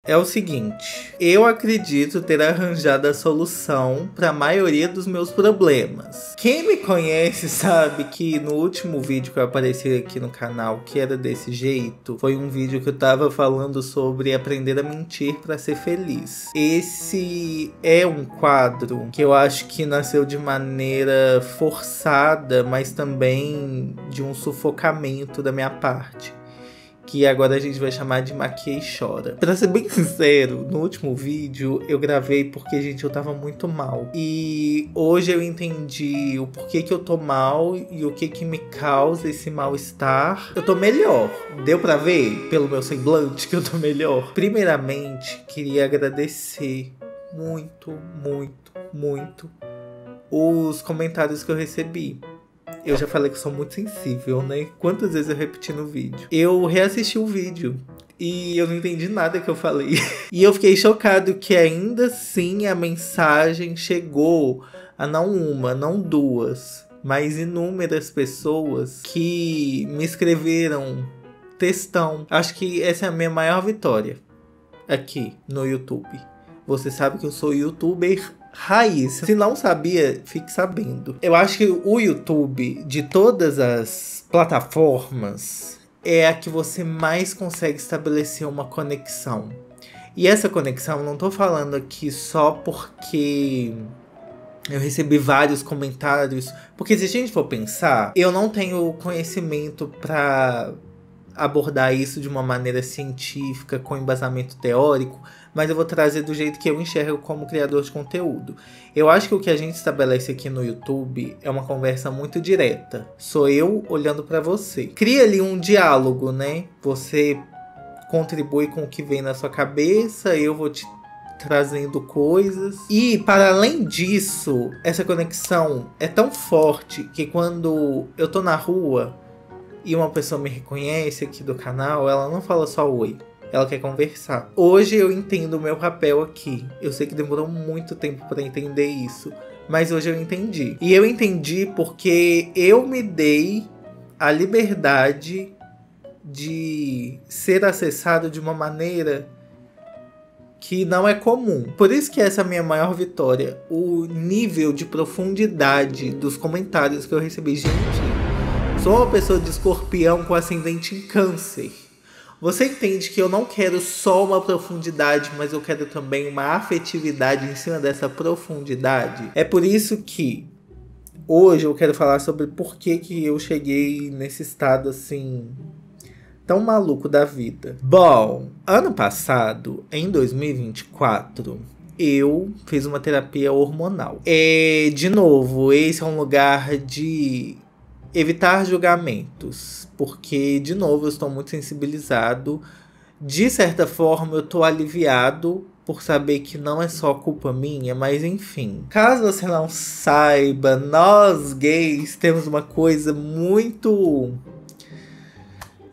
é o seguinte: eu acredito ter arranjado a solução para a maioria dos meus problemas. Quem me conhece sabe que no último vídeo que eu apareci aqui no canal, que era desse jeito, foi um vídeo que eu tava falando sobre aprender a mentir para ser feliz. Esse é um quadro que eu acho que nasceu de maneira forçada, mas também de um sufocamento da minha parte, que agora a gente vai chamar de Maquia e Chora. Pra ser bem sincero, no último vídeo eu gravei porque, gente, eu tava muito mal. E hoje eu entendi o porquê que eu tô mal e o que me causa esse mal-estar. Eu tô melhor. Deu pra ver pelo meu semblante que eu tô melhor? Primeiramente, queria agradecer muito os comentários que eu recebi. Eu já falei que eu sou muito sensível, né? Quantas vezes eu repeti no vídeo? Eu reassisti o vídeo e eu não entendi nada que eu falei. E eu fiquei chocado que ainda assim a mensagem chegou a não uma, não duas, mas inúmeras pessoas que me escreveram textão. Acho que essa é a minha maior vitória aqui no YouTube. Você sabe que eu sou youtuber raiz. Se não sabia, fique sabendo. Eu acho que o YouTube, de todas as plataformas, é a que você mais consegue estabelecer uma conexão. E essa conexão, não tô falando aqui só porque eu recebi vários comentários. Porque se a gente for pensar, eu não tenho conhecimento para abordar isso de uma maneira científica, com embasamento teórico, mas eu vou trazer do jeito que eu enxergo como criador de conteúdo. Eu acho que o que a gente estabelece aqui no YouTube é uma conversa muito direta. Sou eu olhando para você. Cria ali um diálogo, né? Você contribui com o que vem na sua cabeça, eu vou te trazendo coisas. E para além disso, essa conexão é tão forte que quando eu tô na rua e uma pessoa me reconhece aqui do canal, ela não fala só oi, ela quer conversar. Hoje eu entendo o meu papel aqui. Eu sei que demorou muito tempo para entender isso, mas hoje eu entendi. E eu entendi porque eu me dei a liberdade de ser acessado de uma maneira que não é comum. Por isso que essa é a minha maior vitória. O nível de profundidade dos comentários que eu recebi. Gente, sou uma pessoa de escorpião com ascendente em câncer. Você entende que eu não quero só uma profundidade, mas eu quero também uma afetividade em cima dessa profundidade? É por isso que hoje eu quero falar sobre por que eu cheguei nesse estado assim tão maluco da vida. Bom, ano passado, em 2024, eu fiz uma terapia hormonal. De novo, esse é um lugar de evitar julgamentos, porque, de novo, eu estou muito sensibilizado. De certa forma, eu estou aliviado por saber que não é só culpa minha, mas enfim. Caso você não saiba, nós gays temos uma coisa muito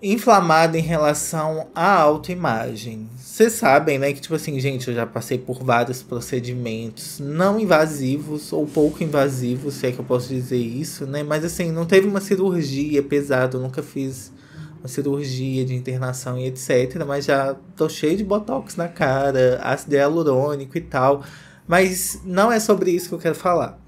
inflamada em relação à autoimagem. Vocês sabem, né, que tipo assim, gente, eu já passei por vários procedimentos não invasivos ou pouco invasivos, se é que eu posso dizer isso, né, mas assim, não teve uma cirurgia pesada, eu nunca fiz uma cirurgia de internação e etc, mas já tô cheio de botox na cara, ácido hialurônico e tal, mas não é sobre isso que eu quero falar.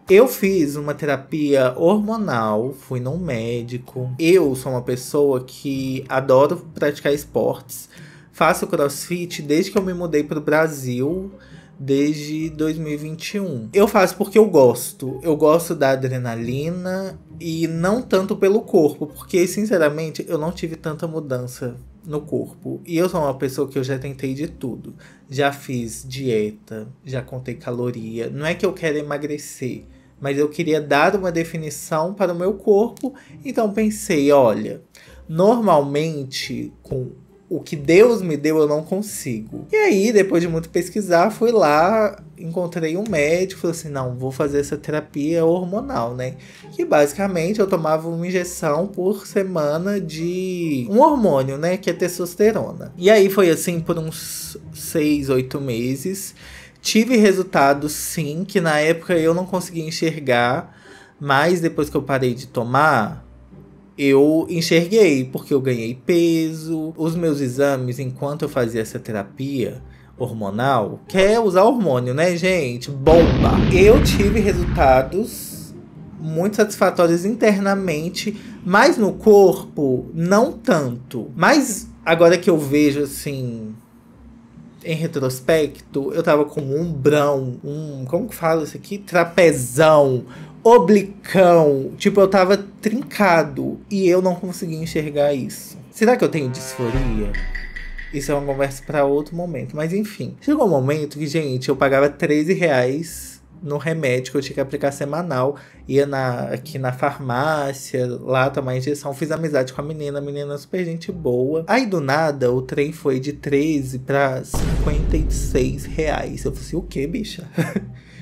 Eu fiz uma terapia hormonal, fui num médico. Eu sou uma pessoa que adoro praticar esportes. Faço crossfit desde que eu me mudei para o Brasil, desde 2021. Eu faço porque eu gosto. Eu gosto da adrenalina e não tanto pelo corpo, porque sinceramente eu não tive tanta mudança no corpo. E eu sou uma pessoa que eu já tentei de tudo. Já fiz dieta, já contei caloria. Não é que eu quero emagrecer, mas eu queria dar uma definição para o meu corpo. Então pensei, olha, normalmente com o que Deus me deu eu não consigo. E aí, depois de muito pesquisar, fui lá, encontrei um médico, falei assim, não, vou fazer essa terapia hormonal, né? Que basicamente eu tomava uma injeção por semana de um hormônio, né? Que é testosterona. E aí foi assim por uns 6, 8 meses. Tive resultados sim, que na época eu não conseguia enxergar, mas depois que eu parei de tomar, eu enxerguei, porque eu ganhei peso. Os meus exames, enquanto eu fazia essa terapia hormonal, que é usar hormônio, né, gente? Bomba! Eu tive resultados muito satisfatórios internamente, mas no corpo, não tanto. Mas agora que eu vejo, assim, em retrospecto, eu tava com um umbrão, como que fala isso aqui? Trapezão, oblicão. Tipo, eu tava trincado e eu não conseguia enxergar isso. Será que eu tenho disforia? Isso é uma conversa para outro momento. Mas enfim, chegou um momento que, gente, eu pagava R$13 no remédio que eu tinha que aplicar semanal. Ia aqui na farmácia, lá tomar injeção. Fiz amizade com a menina super gente boa. Aí do nada, o trem foi de 13 para R$56. Eu falei assim, o que, bicha?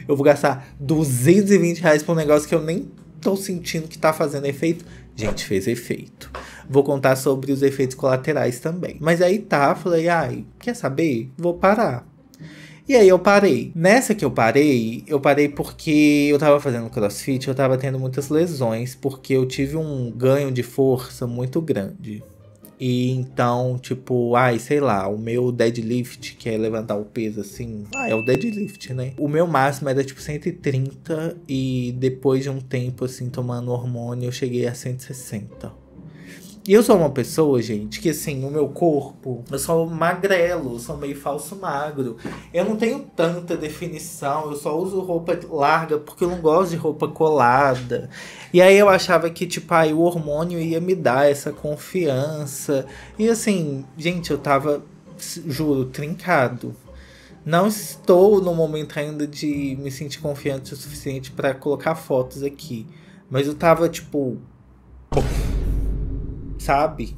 Eu vou gastar R$220 por um negócio que eu nem tô sentindo que tá fazendo efeito. Gente, fez efeito. Vou contar sobre os efeitos colaterais também. Mas aí tá, falei, ai, quer saber? Vou parar. E aí eu parei. Nessa que eu parei porque eu tava fazendo crossfit, eu tava tendo muitas lesões, porque eu tive um ganho de força muito grande. E então, tipo, sei lá, o meu deadlift, que é levantar o peso assim, é o deadlift, né? O meu máximo era tipo 130 e depois de um tempo assim, tomando hormônio, eu cheguei a 160. E eu sou uma pessoa, gente, que assim, o meu corpo, eu sou magrelo, eu sou meio falso magro. Eu não tenho tanta definição, eu só uso roupa larga porque eu não gosto de roupa colada. E aí eu achava que, tipo, o hormônio ia me dar essa confiança. E assim, gente, eu tava, juro, trincado. Não estou no momento ainda de me sentir confiante o suficiente pra colocar fotos aqui. Mas eu tava, tipo, sabe?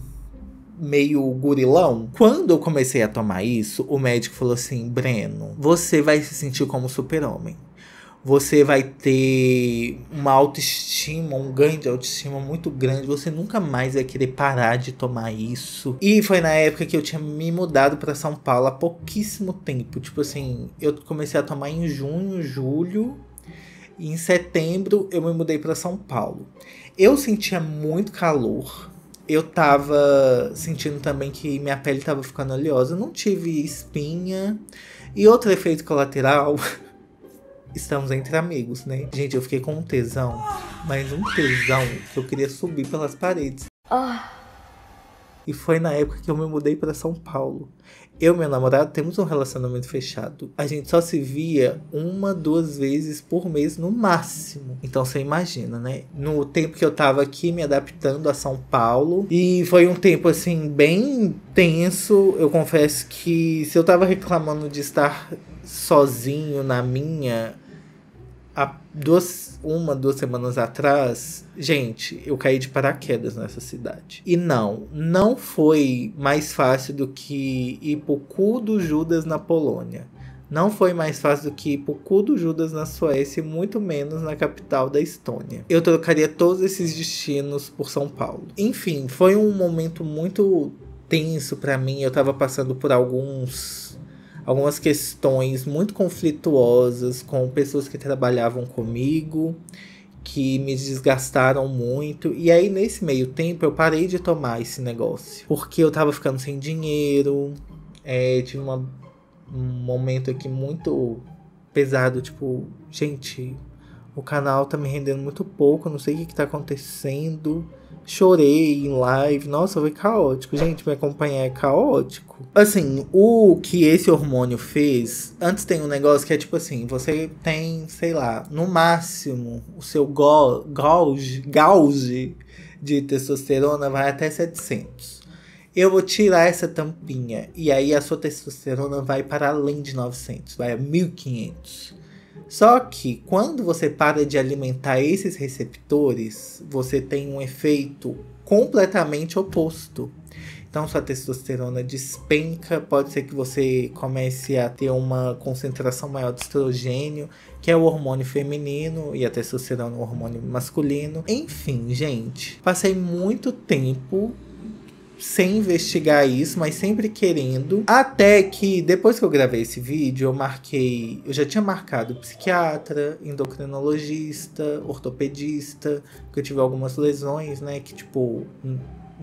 Meio gurilão. Quando eu comecei a tomar isso, o médico falou assim, Breno, você vai se sentir como super-homem. Você vai ter uma autoestima, um ganho de autoestima muito grande. Você nunca mais vai querer parar de tomar isso. E foi na época que eu tinha me mudado para São Paulo há pouquíssimo tempo. Tipo assim, eu comecei a tomar em junho, julho. E em setembro eu me mudei para São Paulo. Eu sentia muito calor. Eu tava sentindo também que minha pele tava ficando oleosa. Eu não tive espinha. E outro efeito colateral... Estamos entre amigos, né? Gente, eu fiquei com um tesão. Mas um tesão que eu queria subir pelas paredes. E foi na época que eu me mudei para São Paulo. Eu e meu namorado temos um relacionamento fechado. A gente só se via 1, 2 vezes por mês no máximo. Então você imagina, né? No tempo que eu tava aqui me adaptando a São Paulo. E foi um tempo assim bem tenso. Eu confesso que se eu tava reclamando de estar sozinho na minha... Há 2 semanas atrás, gente, eu caí de paraquedas nessa cidade. E não foi mais fácil do que ir pro cu do Judas na Polônia. Não foi mais fácil do que ir pro cu do Judas na Suécia e muito menos na capital da Estônia. Eu trocaria todos esses destinos por São Paulo. Enfim, foi um momento muito tenso pra mim. Eu tava passando por algumas questões muito conflituosas com pessoas que trabalhavam comigo, que me desgastaram muito. E aí, nesse meio tempo, eu parei de tomar esse negócio. Porque eu tava ficando sem dinheiro. Tive um momento aqui muito pesado. Tipo, gente, o canal tá me rendendo muito pouco. Eu não sei o que tá acontecendo. Chorei em live. Nossa, foi caótico. Gente, me acompanhar é caótico. Assim, o que esse hormônio fez... Antes tem um negócio que é tipo assim... Você tem, sei lá... No máximo, o seu gauge de testosterona vai até 700. Eu vou tirar essa tampinha. E aí a sua testosterona vai para além de 900. Vai a 1500. Só que quando você para de alimentar esses receptores, você tem um efeito completamente oposto. Então sua testosterona despenca, pode ser que você comece a ter uma concentração maior de estrogênio, que é o hormônio feminino, e a testosterona é o hormônio masculino. Enfim, gente, passei muito tempo sem investigar isso, mas sempre querendo. Até que, depois que eu gravei esse vídeo, eu já tinha marcado psiquiatra, endocrinologista, ortopedista, porque eu tive algumas lesões, né, que tipo,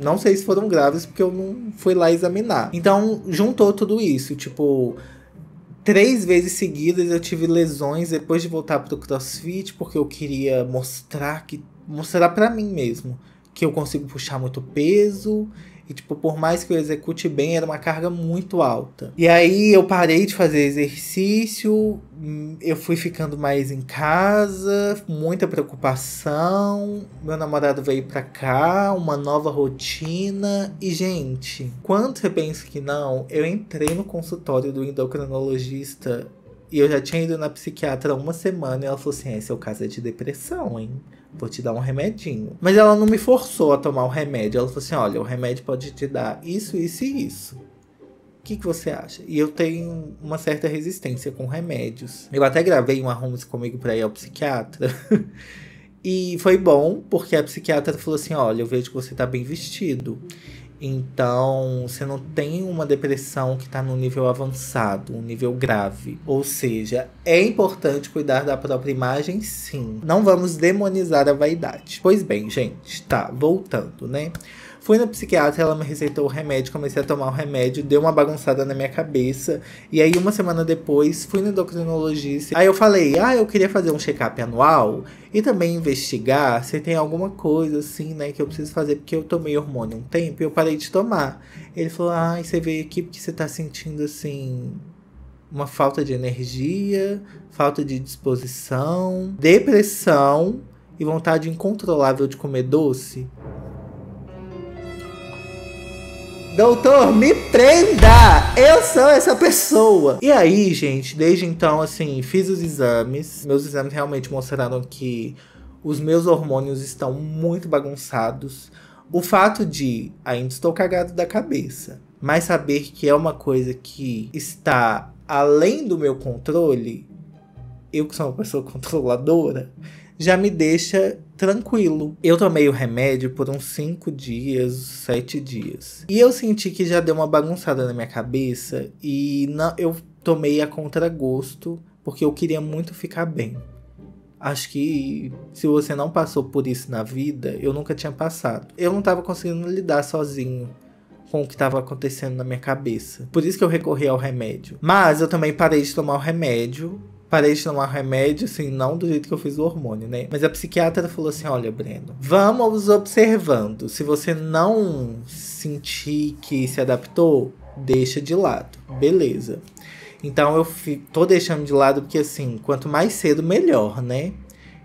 não sei se foram graves, porque eu não fui lá examinar. Então, juntou tudo isso, tipo, 3 vezes seguidas eu tive lesões depois de voltar pro CrossFit, porque eu queria mostrar pra mim mesmo que eu consigo puxar muito peso. E, tipo, por mais que eu execute bem, era uma carga muito alta. E aí eu parei de fazer exercício, eu fui ficando mais em casa, muita preocupação. Meu namorado veio pra cá, uma nova rotina. E, gente, quando você pensa que não, eu entrei no consultório do endocrinologista e eu já tinha ido na psiquiatra há uma semana e ela falou assim: seu caso é de depressão, hein? Vou te dar um remedinho. Mas ela não me forçou a tomar o remédio. Ela falou assim: olha, o remédio pode te dar isso, isso e isso. O que você acha? E eu tenho uma certa resistência com remédios. Eu até gravei um arrume comigo pra ir ao psiquiatra. E foi bom, porque a psiquiatra falou assim: olha, eu vejo que você tá bem vestido. Então, você não tem uma depressão que está no nível avançado, um nível grave. Ou seja, é importante cuidar da própria imagem, sim. Não vamos demonizar a vaidade. Pois bem, gente, tá, voltando, né? Fui na psiquiatra, ela me receitou o remédio, comecei a tomar o remédio, deu uma bagunçada na minha cabeça. E aí, uma semana depois, fui no endocrinologista. Aí eu falei, eu queria fazer um check-up anual e também investigar se tem alguma coisa assim, né, que eu preciso fazer, porque eu tomei hormônio um tempo e eu parei de tomar. Ele falou, você veio aqui porque você tá sentindo, assim, uma falta de energia, falta de disposição, depressão e vontade incontrolável de comer doce. Doutor, me prenda! Eu sou essa pessoa! E aí, gente, desde então, assim, fiz os exames. Meus exames realmente mostraram que os meus hormônios estão muito bagunçados. O fato de ainda estou cagado da cabeça, mas saber que é uma coisa que está além do meu controle, eu que sou uma pessoa controladora, já me deixa tranquilo. Eu tomei o remédio por uns 5 dias, 7 dias. E eu senti que já deu uma bagunçada na minha cabeça. E eu tomei a contragosto, porque eu queria muito ficar bem. Acho que se você não passou por isso na vida, eu nunca tinha passado. Eu não estava conseguindo lidar sozinho com o que estava acontecendo na minha cabeça. Por isso que eu recorri ao remédio. Mas eu também parei de tomar o remédio. Parei de tomar remédio, assim, não do jeito que eu fiz o hormônio, né? Mas a psiquiatra falou assim, olha, Breno, vamos observando. Se você não sentir que se adaptou, deixa de lado. Beleza. Então eu tô deixando de lado porque, assim, quanto mais cedo, melhor, né?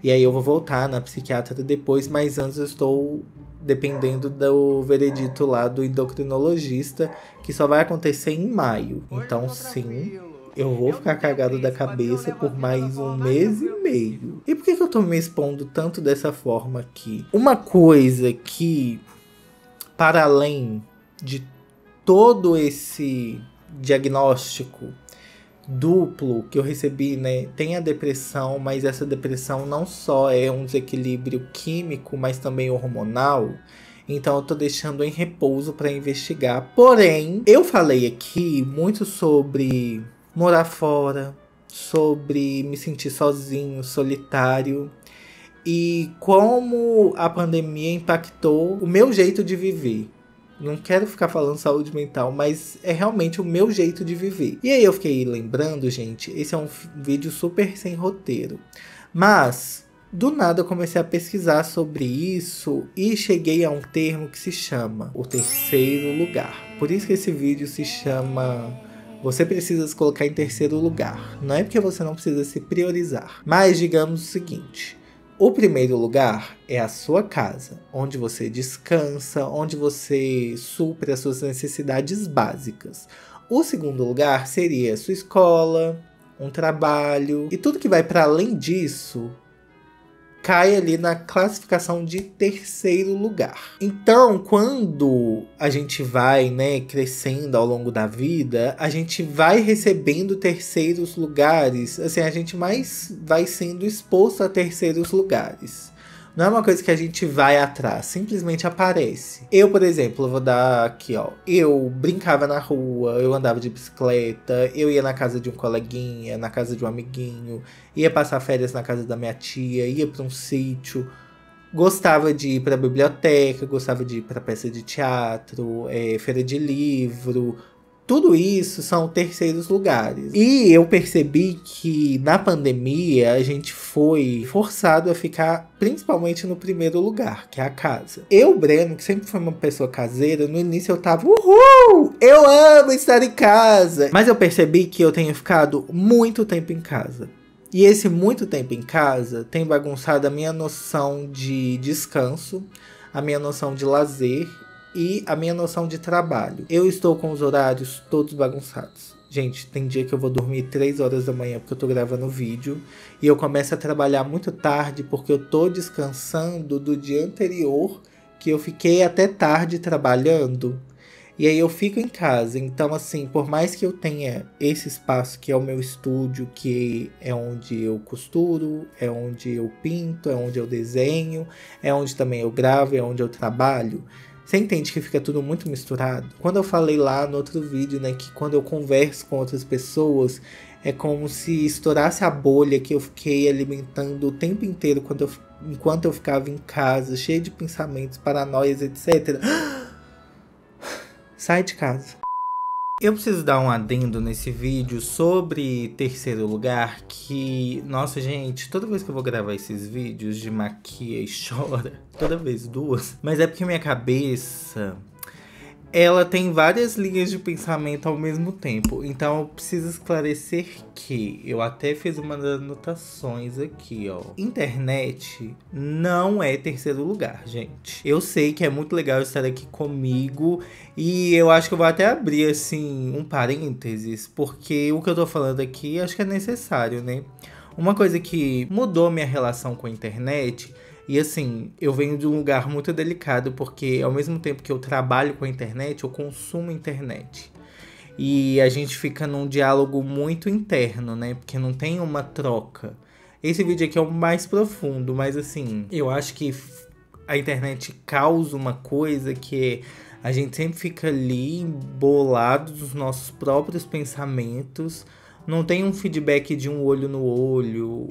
E aí eu vou voltar na psiquiatra depois, mas antes eu estou dependendo do veredito lá do endocrinologista, que só vai acontecer em maio. Então, sim, eu vou ficar cagado da cabeça por mais 1 mês e meio. E por que eu tô me expondo tanto dessa forma aqui? Uma coisa que, para além de todo esse diagnóstico duplo que eu recebi, né, tem a depressão, mas essa depressão não só é um desequilíbrio químico, mas também hormonal. Então eu tô deixando em repouso para investigar. Porém, eu falei aqui muito sobre morar fora, sobre me sentir sozinho, solitário, e como a pandemia impactou o meu jeito de viver. Não quero ficar falando saúde mental, mas é realmente o meu jeito de viver. E aí eu fiquei lembrando, gente, esse é um vídeo super sem roteiro. Mas, do nada eu comecei a pesquisar sobre isso e cheguei a um termo que se chama o terceiro lugar. Por isso que esse vídeo se chama... Você precisa se colocar em terceiro lugar. Não é porque você não precisa se priorizar. Mas digamos o seguinte... O primeiro lugar é a sua casa, onde você descansa, onde você supre as suas necessidades básicas. O segundo lugar seria a sua escola, um trabalho, e tudo que vai para além disso cai ali na classificação de terceiro lugar. Então, quando a gente vai, né, crescendo ao longo da vida, a gente vai recebendo terceiros lugares, assim, a gente mais vai sendo exposto a terceiros lugares. Não é uma coisa que a gente vai atrás, simplesmente aparece. Eu, por exemplo, vou dar aqui, ó. Eu brincava na rua, eu andava de bicicleta, eu ia na casa de um coleguinha, na casa de um amiguinho, ia passar férias na casa da minha tia, ia pra um sítio. Gostava de ir pra biblioteca, gostava de ir pra peça de teatro, feira de livro. Tudo isso são terceiros lugares. E eu percebi que na pandemia a gente foi forçado a ficar principalmente no primeiro lugar, que é a casa. Eu, Breno, que sempre foi uma pessoa caseira, no início eu tava, uhul! Eu amo estar em casa! Mas eu percebi que eu tenho ficado muito tempo em casa. E esse muito tempo em casa tem bagunçado a minha noção de descanso, a minha noção de lazer e a minha noção de trabalho. Eu estou com os horários todos bagunçados. Gente, tem dia que eu vou dormir 3 horas da manhã porque eu tô gravando vídeo. E eu começo a trabalhar muito tarde porque eu tô descansando do dia anterior, que eu fiquei até tarde trabalhando. E aí eu fico em casa. Então, assim, por mais que eu tenha esse espaço que é o meu estúdio, que é onde eu costuro, é onde eu pinto, é onde eu desenho, é onde também eu gravo, é onde eu trabalho. Você entende que fica tudo muito misturado? Quando eu falei lá no outro vídeo, né, que quando eu converso com outras pessoas, é como se estourasse a bolha que eu fiquei alimentando o tempo inteiro enquanto eu ficava em casa, cheio de pensamentos, paranoias, etc. Sai de casa. Eu preciso dar um adendo nesse vídeo sobre terceiro lugar, que, nossa gente, toda vez que eu vou gravar esses vídeos de maquia e chora, toda vez duas, mas é porque minha cabeça, ela tem várias linhas de pensamento ao mesmo tempo. Então eu preciso esclarecer que eu até fiz umas anotações aqui, ó. Internet não é terceiro lugar, gente. Eu sei que é muito legal estar aqui comigo e eu acho que eu vou até abrir, assim, um parênteses, porque o que eu tô falando aqui acho que é necessário, né? Uma coisa que mudou minha relação com a internet. E assim, eu venho de um lugar muito delicado, porque ao mesmo tempo que eu trabalho com a internet, eu consumo internet. E a gente fica num diálogo muito interno, né? Porque não tem uma troca. Esse vídeo aqui é o mais profundo, mas assim, eu acho que a internet causa uma coisa que a gente sempre fica ali bolado dos nossos próprios pensamentos. Não tem um feedback de um olho no olho,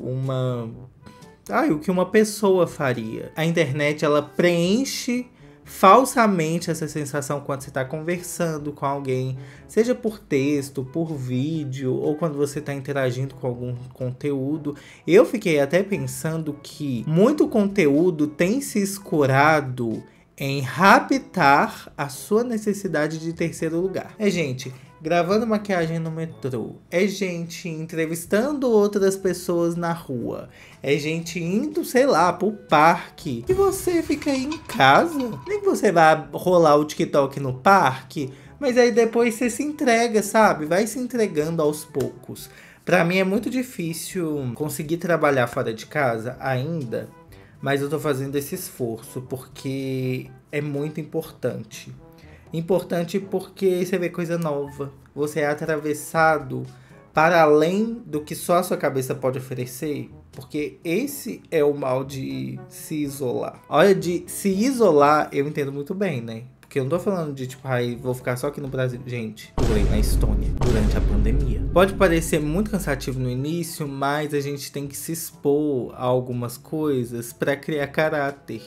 o que uma pessoa faria. A internet, ela preenche falsamente essa sensação quando você está conversando com alguém, seja por texto, por vídeo, ou quando você está interagindo com algum conteúdo. Eu fiquei até pensando que muito conteúdo tem se escorado em raptar a sua necessidade de terceiro lugar. Gente gravando maquiagem no metrô, é gente entrevistando outras pessoas na rua, é gente indo, sei lá, pro parque, e você fica aí em casa. Nem que você vai rolar o TikTok no parque, mas aí depois você se entrega, sabe? Vai se entregando aos poucos. Pra mim é muito difícil conseguir trabalhar fora de casa ainda, mas eu tô fazendo esse esforço porque é muito importante. Importante porque você vê coisa nova. Você é atravessado para além do que só a sua cabeça pode oferecer. Porque esse é o mal de se isolar. Olha, de se isolar eu entendo muito bem, né? Porque eu não tô falando de tipo, vou ficar só aqui no Brasil. Gente, eu morei na Estônia durante a pandemia. Pode parecer muito cansativo no início, mas a gente tem que se expor a algumas coisas para criar caráter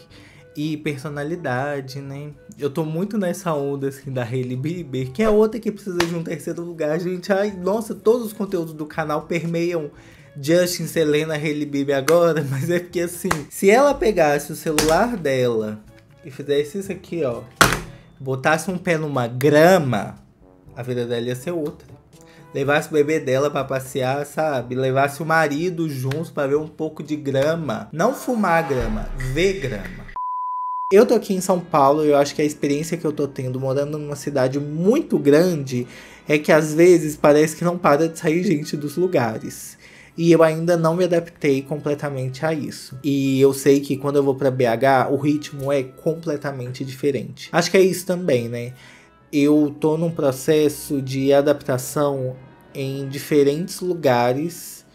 e personalidade, né? Eu tô muito nessa onda, assim, da Hailey Bieber, que é outra que precisa de um terceiro lugar, gente. Ai, nossa, todos os conteúdos do canal permeiam Justin, Selena, Hailey Bieber agora, mas é porque, assim, se ela pegasse o celular dela e fizesse isso aqui, ó, botasse um pé numa grama, a vida dela ia ser outra. Levasse o bebê dela pra passear, sabe? Levasse o marido juntos pra ver um pouco de grama. Não fumar grama, ver grama. Eu tô aqui em São Paulo e eu acho que a experiência que eu tô tendo morando numa cidade muito grande é que às vezes parece que não para de sair gente dos lugares. E eu ainda não me adaptei completamente a isso. E eu sei que quando eu vou pra BH, o ritmo é completamente diferente. Acho que é isso também, né? Eu tô num processo de adaptação em diferentes lugares.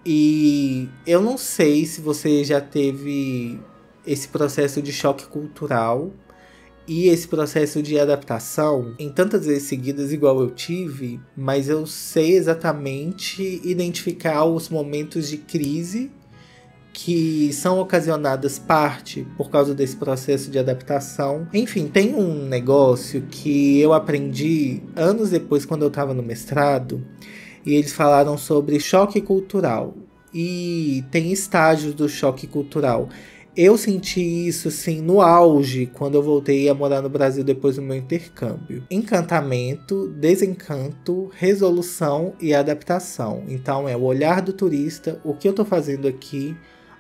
E eu não sei se você já teve esse processo de choque cultural e esse processo de adaptação em tantas vezes seguidas igual eu tive, mas eu sei exatamente identificar os momentos de crise que são ocasionadas parte por causa desse processo de adaptação. Enfim, tem um negócio que eu aprendi anos depois quando eu estava no mestrado, e eles falaram sobre choque cultural. E tem estágios do choque cultural. Eu senti isso, assim, no auge, quando eu voltei a morar no Brasil depois do meu intercâmbio. Encantamento, desencanto, resolução e adaptação. Então, é o olhar do turista, o que eu tô fazendo aqui.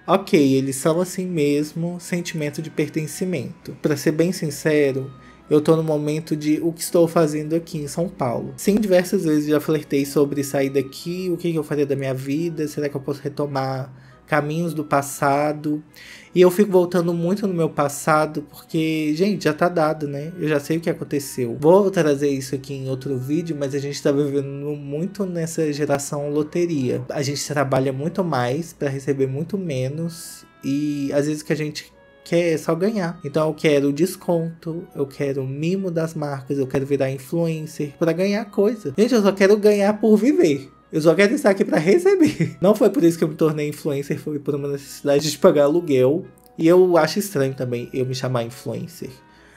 Ok, eles são assim mesmo, sentimento de pertencimento. Pra ser bem sincero, eu tô no momento de o que estou fazendo aqui em São Paulo. Sim, diversas vezes já flertei sobre sair daqui, o que eu faria da minha vida, será que eu posso retomar caminhos do passado? E eu fico voltando muito no meu passado, porque, gente, já tá dado, né? Eu já sei o que aconteceu. Vou trazer isso aqui em outro vídeo, mas a gente tá vivendo muito nessa geração loteria. A gente trabalha muito mais pra receber muito menos, e às vezes o que a gente quer só ganhar. Então eu quero desconto, eu quero mimo das marcas, eu quero virar influencer pra ganhar coisa. Gente, eu só quero ganhar por viver. Eu só quero estar aqui pra receber. Não foi por isso que eu me tornei influencer, foi por uma necessidade de pagar aluguel. E eu acho estranho também eu me chamar influencer.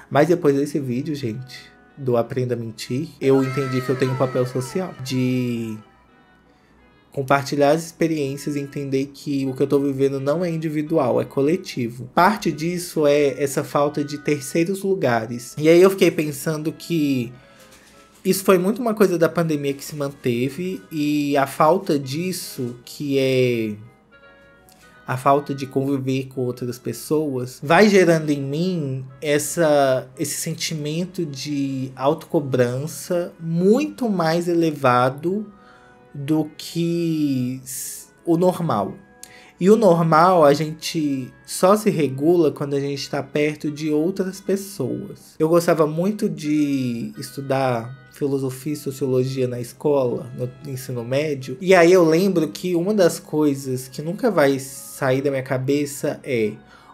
Mas depois desse vídeo, gente, do Aprenda a Mentir, eu entendi que eu tenho um papel social de compartilhar as experiências e entender que o que eu tô vivendo não é individual, é coletivo. Parte disso é essa falta de terceiros lugares. E aí eu fiquei pensando que isso foi muito uma coisa da pandemia que se manteve, e a falta disso, que é a falta de conviver com outras pessoas, vai gerando em mim esse sentimento de autocobrança muito mais elevado do que o normal. E o normal, a gente só se regula quando a gente está perto de outras pessoas. Eu gostava muito de estudar filosofia e sociologia na escola, no ensino médio. E aí eu lembro que uma das coisas que nunca vai sair da minha cabeça é: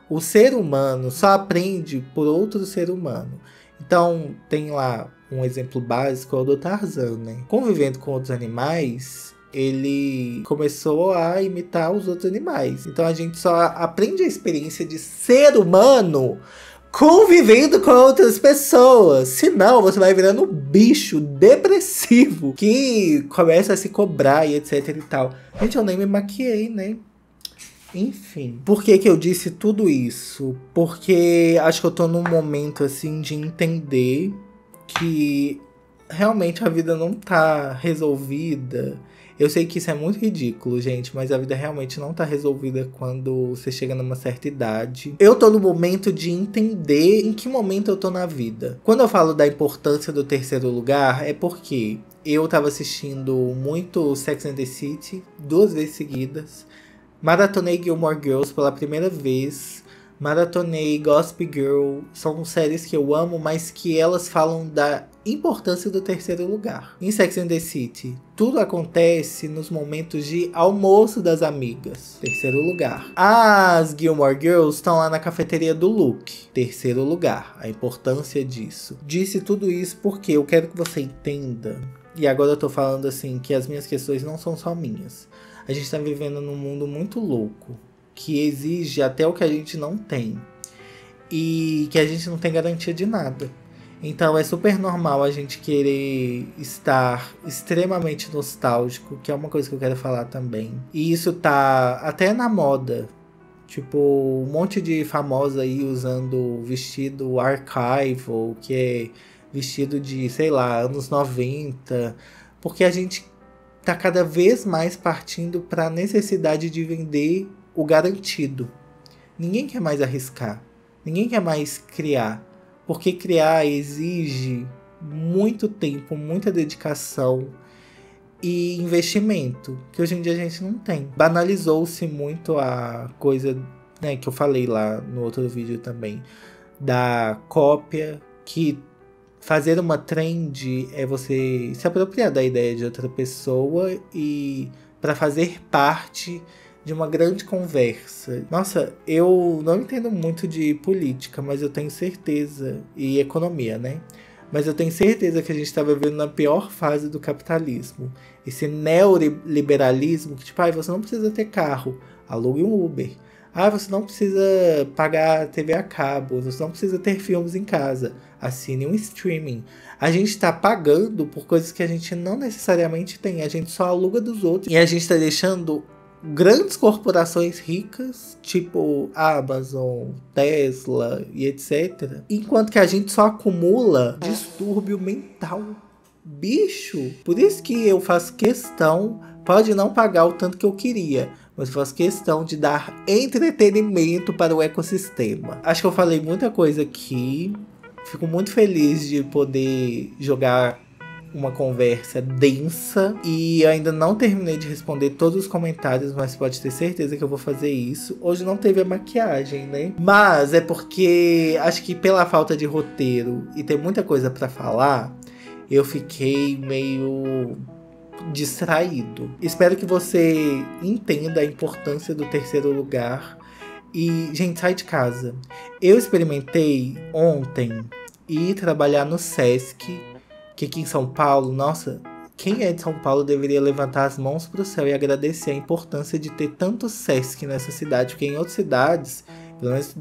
o ser humano só aprende por outro ser humano. Então, tem lá um exemplo básico, é o do Tarzan, né? Convivendo com outros animais, ele começou a imitar os outros animais. Então a gente só aprende a experiência de ser humano convivendo com outras pessoas. Senão você vai virando um bicho depressivo que começa a se cobrar e etc e tal. Gente, eu nem me maquiei, né? Enfim. Por que eu disse tudo isso? Porque acho que eu tô num momento assim de entender que realmente a vida não tá resolvida. Eu sei que isso é muito ridículo, gente, mas a vida realmente não tá resolvida quando você chega numa certa idade. Eu tô no momento de entender em que momento eu tô na vida. Quando eu falo da importância do terceiro lugar, é porque eu tava assistindo muito Sex and the City 2 vezes seguidas. Maratonei Gilmore Girls pela primeira vez. Maratonei Gossip Girl. São séries que eu amo, mas que elas falam da importância do terceiro lugar. Em Sex and the City, tudo acontece nos momentos de almoço das amigas. Terceiro lugar. As Gilmore Girls estão lá na cafeteria do Luke. Terceiro lugar. A importância disso. Disse tudo isso porque eu quero que você entenda. E agora eu tô falando assim, que as minhas questões não são só minhas. A gente tá vivendo num mundo muito louco, que exige até o que a gente não tem. E que a gente não tem garantia de nada. Então é super normal a gente querer estar extremamente nostálgico, que é uma coisa que eu quero falar também. E isso tá até na moda. Tipo, um monte de famosa aí usando vestido archival, que é vestido de, sei lá, anos 90. Porque a gente tá cada vez mais partindo para a necessidade de vender o garantido. Ninguém quer mais arriscar. Ninguém quer mais criar. Porque criar exige muito tempo, muita dedicação e investimento, que hoje em dia a gente não tem. Banalizou-se muito a coisa, né, que eu falei lá no outro vídeo também, da cópia, que fazer uma trend é você se apropriar da ideia de outra pessoa e para fazer parte de uma grande conversa. Nossa, eu não entendo muito de política, mas eu tenho certeza, e economia, né? Mas eu tenho certeza que a gente está vivendo na pior fase do capitalismo. Esse neoliberalismo que, tipo, você não precisa ter carro, alugue um Uber. Você não precisa pagar TV a cabo, você não precisa ter filmes em casa, assine um streaming. A gente está pagando por coisas que a gente não necessariamente tem, a gente só aluga dos outros. E a gente está deixando grandes corporações ricas, tipo Amazon, Tesla e etc. Enquanto que a gente só acumula distúrbio mental. Bicho! Por isso que eu faço questão, pode não pagar o tanto que eu queria, mas eu faço questão de dar entretenimento para o ecossistema. Acho que eu falei muita coisa aqui. Fico muito feliz de poder jogar uma conversa densa. E eu ainda não terminei de responder todos os comentários, mas pode ter certeza que eu vou fazer isso. Hoje não teve a maquiagem, né? Mas é porque acho que pela falta de roteiro e ter muita coisa pra falar, eu fiquei meio distraído. Espero que você entenda a importância do terceiro lugar. E, gente, sai de casa. Eu experimentei ontem ir trabalhar no Sesc, que aqui em São Paulo, nossa, quem é de São Paulo deveria levantar as mãos pro céu e agradecer a importância de ter tanto Sesc nessa cidade, porque em outras cidades, pelo menos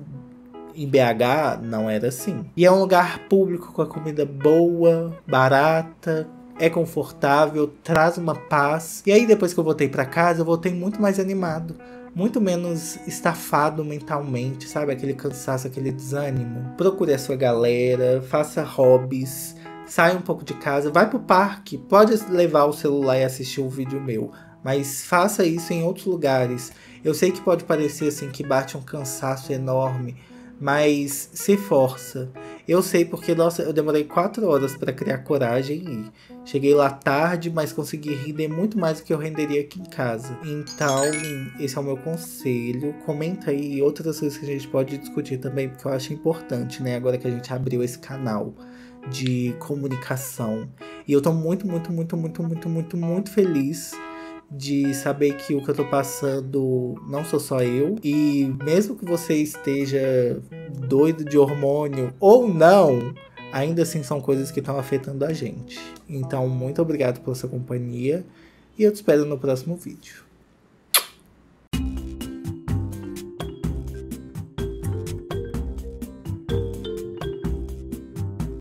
em BH, não era assim. E é um lugar público com a comida boa, barata, é confortável, traz uma paz. E aí depois que eu voltei pra casa, eu voltei muito mais animado, muito menos estafado mentalmente, sabe? Aquele cansaço, aquele desânimo. Procure a sua galera, faça hobbies, saia um pouco de casa, vai pro parque, pode levar o celular e assistir um vídeo meu, mas faça isso em outros lugares. Eu sei que pode parecer assim que bate um cansaço enorme, mas se força. Eu sei porque, nossa, eu demorei 4 horas para criar coragem e ir. Cheguei lá tarde, mas consegui render muito mais do que eu renderia aqui em casa. Então, esse é o meu conselho. Comenta aí outras coisas que a gente pode discutir também, porque eu acho importante, né? Agora que a gente abriu esse canal de comunicação. E eu tô muito feliz de saber que o que eu tô passando não sou só eu. E mesmo que você esteja doido de hormônio ou não, ainda assim são coisas que estão afetando a gente. Então, muito obrigado pela sua companhia e eu te espero no próximo vídeo.